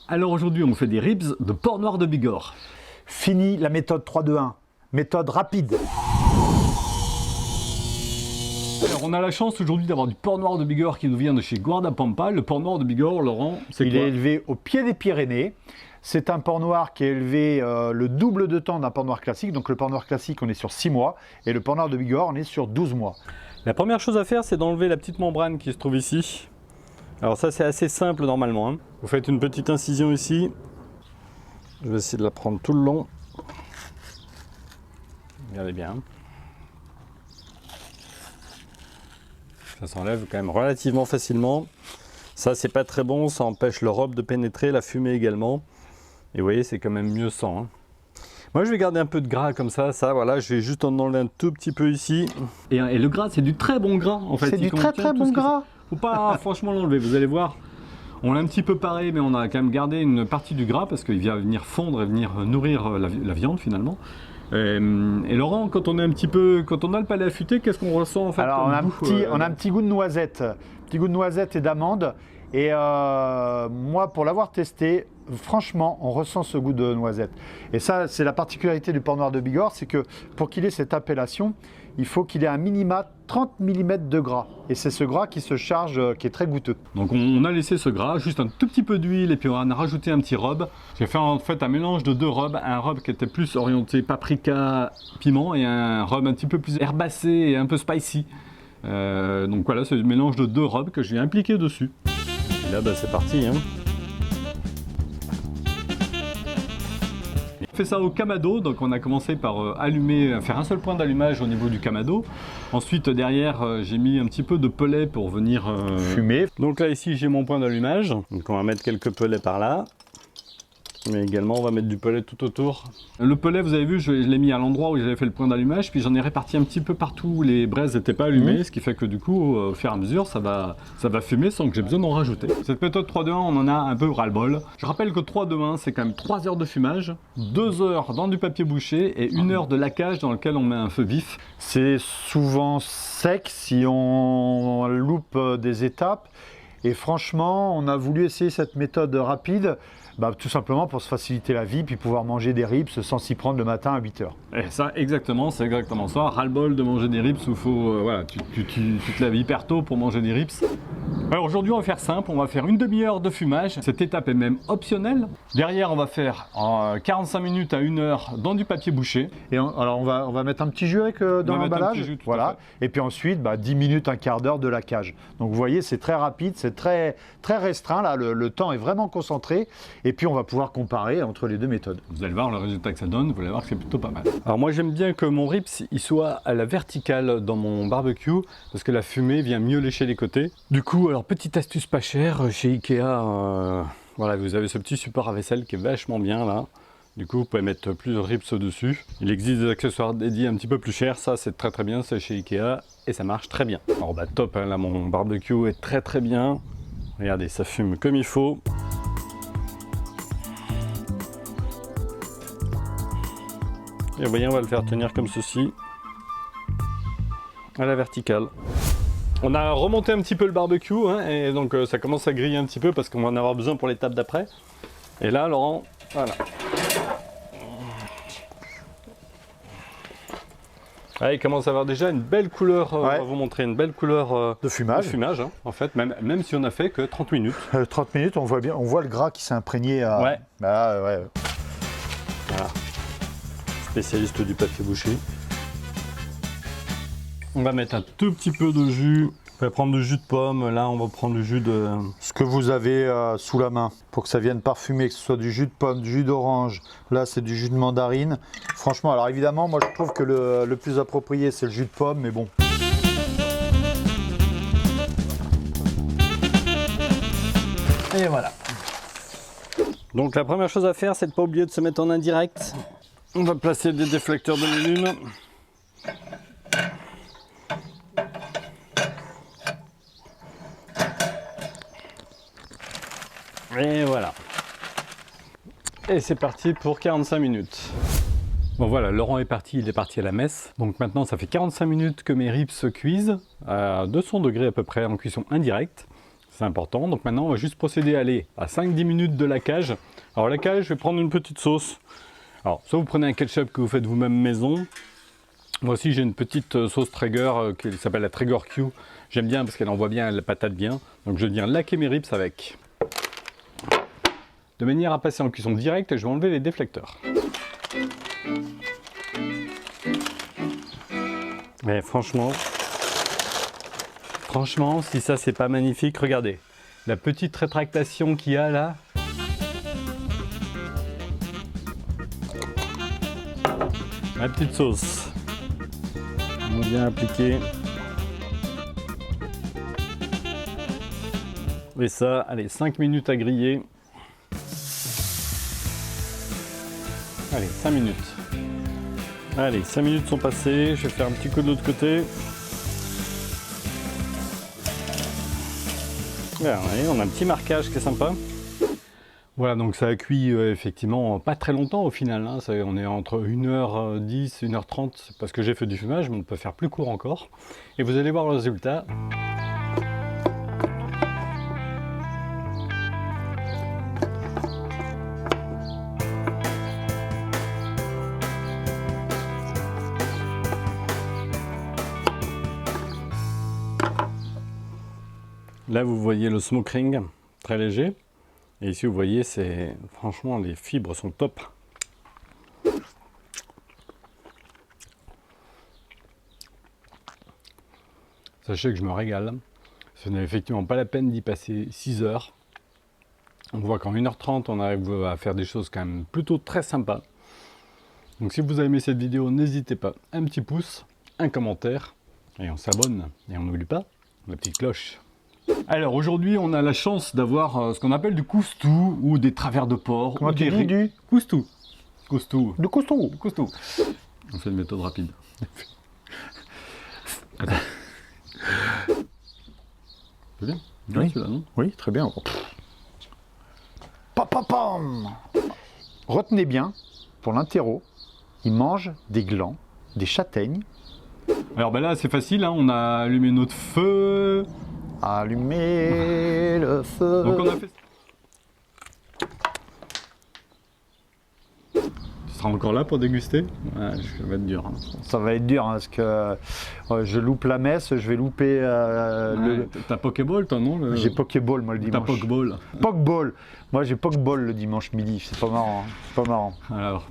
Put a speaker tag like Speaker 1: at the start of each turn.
Speaker 1: Alors aujourd'hui, on fait des ribs de porc noir de Bigorre.
Speaker 2: Fini la méthode 3-2-1, méthode rapide.
Speaker 1: Alors, on a la chance aujourd'hui d'avoir du porc noir de Bigorre qui nous vient de chez Guardapampa. Le porc noir de Bigorre, Laurent, c'est quoi?
Speaker 2: Il est élevé au pied des Pyrénées. C'est un porc noir qui est élevé le double de temps d'un porc noir classique. Donc le porc noir classique, on est sur 6 mois. Et le porc noir de Bigorre, on est sur 12 mois.
Speaker 3: La première chose à faire, c'est d'enlever la petite membrane qui se trouve ici. Alors ça, c'est assez simple normalement, hein. Vous faites une petite incision ici. Je vais essayer de la prendre tout le long. Regardez bien. Ça s'enlève quand même relativement facilement. Ça, c'est pas très bon, ça empêche le rhum de pénétrer, la fumée également. Et vous voyez, c'est quand même mieux sans, hein. Moi, je vais garder un peu de gras comme ça, voilà, je vais juste en enlever un tout petit peu ici.
Speaker 1: Et le gras, c'est du très bon gras en fait.
Speaker 2: C'est du très bon gras.
Speaker 1: Faut pas franchement l'enlever, vous allez voir. On l'a un petit peu paré, mais on a quand même gardé une partie du gras parce qu'il vient venir fondre et venir nourrir la viande finalement. Et Laurent, quand on a le palais affûté, qu'est-ce qu'on ressent en fait?
Speaker 2: Alors on a un petit goût de noisette, et d'amande. Et moi, pour l'avoir testé, franchement, on ressent ce goût de noisette. Et ça, c'est la particularité du porc noir de Bigorre, c'est que pour qu'il ait cette appellation, il faut qu'il ait un minima 30 mm de gras. Et c'est ce gras qui se charge, qui est très goûteux.
Speaker 1: Donc on a laissé ce gras, juste un tout petit peu d'huile et puis on a rajouté un petit rub. J'ai fait en fait un mélange de deux rubs, un rub qui était plus orienté paprika, piment et un rub un petit peu plus herbacé et un peu spicy. Donc voilà, c'est le mélange de deux rubs que j'ai impliqué dessus.
Speaker 3: Et là, c'est parti, hein.
Speaker 1: On fait ça au kamado, donc on a commencé par faire un seul point d'allumage au niveau du kamado. Ensuite derrière j'ai mis un petit peu de pellet pour venir
Speaker 2: fumer.
Speaker 3: Donc là ici j'ai mon point d'allumage, donc on va mettre quelques pellets par là. Mais également on va mettre du pellet tout autour.
Speaker 1: Le pellet, vous avez vu, je l'ai mis à l'endroit où j'avais fait le point d'allumage, puis j'en ai réparti un petit peu partout. Les braises n'étaient pas allumées, ce qui fait que du coup, au fur et à mesure, ça va fumer sans que j'ai besoin d'en rajouter. Cette méthode 3-2-1, on en a un peu ras-le-bol. Je rappelle que 3-2-1, c'est quand même 3 heures de fumage, 2 heures dans du papier bouché et 1 heure de laquage dans lequel on met un feu vif.
Speaker 2: C'est souvent sec si on loupe des étapes. Et franchement, on a voulu essayer cette méthode rapide. Tout simplement pour se faciliter la vie, puis pouvoir manger des ribs sans s'y prendre le matin à 8h.
Speaker 1: Et ça, exactement, c'est exactement ça. Ras-le-bol de manger des ribs où faut, voilà, tu te lèves hyper tôt pour manger des ribs. Alors aujourd'hui, on va faire simple, on va faire une demi-heure de fumage. Cette étape est même optionnelle. Derrière, on va faire 45 minutes à 1 heure dans du papier bouché.
Speaker 2: Et alors on va mettre un petit jus dans l'emballage. Voilà. Et puis ensuite, 10 minutes, un quart d'heure de laquage. Donc vous voyez, c'est très rapide, c'est très restreint. Là, le temps est vraiment concentré. Et puis on va pouvoir comparer entre les deux méthodes.
Speaker 1: Vous allez voir le résultat que ça donne, vous allez voir que c'est plutôt pas mal.
Speaker 3: Alors moi j'aime bien que mon ribs il soit à la verticale dans mon barbecue parce que la fumée vient mieux lécher les côtés. Du coup, alors petite astuce pas chère, chez Ikea, voilà, vous avez ce petit support à vaisselle qui est vachement bien là. Du coup vous pouvez mettre plusieurs ribs dessus. Il existe des accessoires dédiés un petit peu plus chers, ça c'est très bien, c'est chez Ikea et ça marche très bien. Alors top, hein, là mon barbecue est très bien. Regardez, ça fume comme il faut. Et vous voyez, on va le faire tenir comme ceci, à la verticale. On a remonté un petit peu le barbecue, hein, et donc ça commence à griller un petit peu parce qu'on va en avoir besoin pour l'étape d'après. Et là, Laurent, voilà. Ah, il commence à avoir déjà une belle couleur, on va vous montrer une belle couleur
Speaker 2: de fumage.
Speaker 3: Hein, en fait, même si on a fait que 30 minutes.
Speaker 2: 30 minutes, on voit bien, on voit le gras qui s'est imprégné à...
Speaker 3: Ouais.
Speaker 2: Voilà.
Speaker 3: Spécialiste du papier bouché. On va mettre un tout petit peu de jus. On va prendre du jus de pomme. Là, on va prendre du jus de...
Speaker 2: Ce que vous avez sous la main pour que ça vienne parfumer, que ce soit du jus de pomme, du jus d'orange. Là, c'est du jus de mandarine. Franchement, alors évidemment, moi, je trouve que le plus approprié, c'est le jus de pomme, mais bon.
Speaker 3: Et voilà. Donc, la première chose à faire, c'est de ne pas oublier de se mettre en indirect. On va placer des déflecteurs de lune. Et voilà. Et c'est parti pour 45 minutes.
Speaker 1: Bon voilà, Laurent est parti, il est parti à la messe. Donc maintenant, ça fait 45 minutes que mes ribs se cuisent à 200 degrés à peu près en cuisson indirecte.
Speaker 3: C'est important. Donc maintenant, on va juste procéder à aller à 5-10 minutes de laquage. Alors laquage, je vais prendre une petite sauce. Alors, soit vous prenez un ketchup que vous faites vous-même maison. Moi aussi, j'ai une petite sauce Traeger qui s'appelle la Traeger Q. J'aime bien parce qu'elle envoie bien la patate bien. Donc je viens laquer mes ribs avec. De manière à passer en cuisson directe, je vais enlever les déflecteurs. Mais franchement, si ça c'est pas magnifique, regardez. La petite rétractation qu'il y a là. Ma petite sauce. On va bien appliquer. Et ça, allez, 5 minutes à griller. Allez, 5 minutes. Allez, 5 minutes sont passées. Je vais faire un petit coup de l'autre côté. Voilà, allez, on a un petit marquage qui est sympa. Voilà, donc ça a cuit effectivement pas très longtemps au final. Hein. On est entre 1h10, 1h30 parce que j'ai fait du fumage, mais on peut faire plus court encore. Et vous allez voir le résultat. Là, vous voyez le smoke ring, très léger. Et ici, vous voyez, c'est franchement, les fibres sont top. Sachez que je me régale. Ce n'est effectivement pas la peine d'y passer 6 heures. On voit qu'en 1h30, on arrive à faire des choses quand même plutôt très sympas. Donc si vous avez aimé cette vidéo, n'hésitez pas, un petit pouce, un commentaire, et on s'abonne. Et on n'oublie pas la petite cloche. Alors aujourd'hui, on a la chance d'avoir ce qu'on appelle du coustou ou des travers de porc.
Speaker 2: Comment
Speaker 3: ou
Speaker 2: tu
Speaker 3: des
Speaker 2: dis du
Speaker 3: coustou. Coustou.
Speaker 2: Du coustou.
Speaker 3: Coustou. On fait une méthode rapide. Attends. C'est bien.
Speaker 2: Oui.
Speaker 3: Celui-là, non?
Speaker 2: Oui, très bien. Pam, pam, pam. Retenez bien, pour l'interro, il mange des glands, des châtaignes.
Speaker 1: Alors ben là, c'est facile, hein, on a allumé notre feu.
Speaker 2: Allumez le feu.
Speaker 1: Donc on a fait... Tu seras encore là pour déguster? Ouais, ça va être dur. Hein.
Speaker 2: Ça va être dur hein, parce que je loupe la messe, je vais louper
Speaker 1: Ouais, T'as Pokéball toi, non?
Speaker 2: J'ai Pokéball moi le
Speaker 1: T'as
Speaker 2: dimanche.
Speaker 1: Pokéball.
Speaker 2: Pokeball. Moi j'ai Pokeball le dimanche midi, c'est pas marrant. Hein. C'est pas marrant.
Speaker 1: Alors...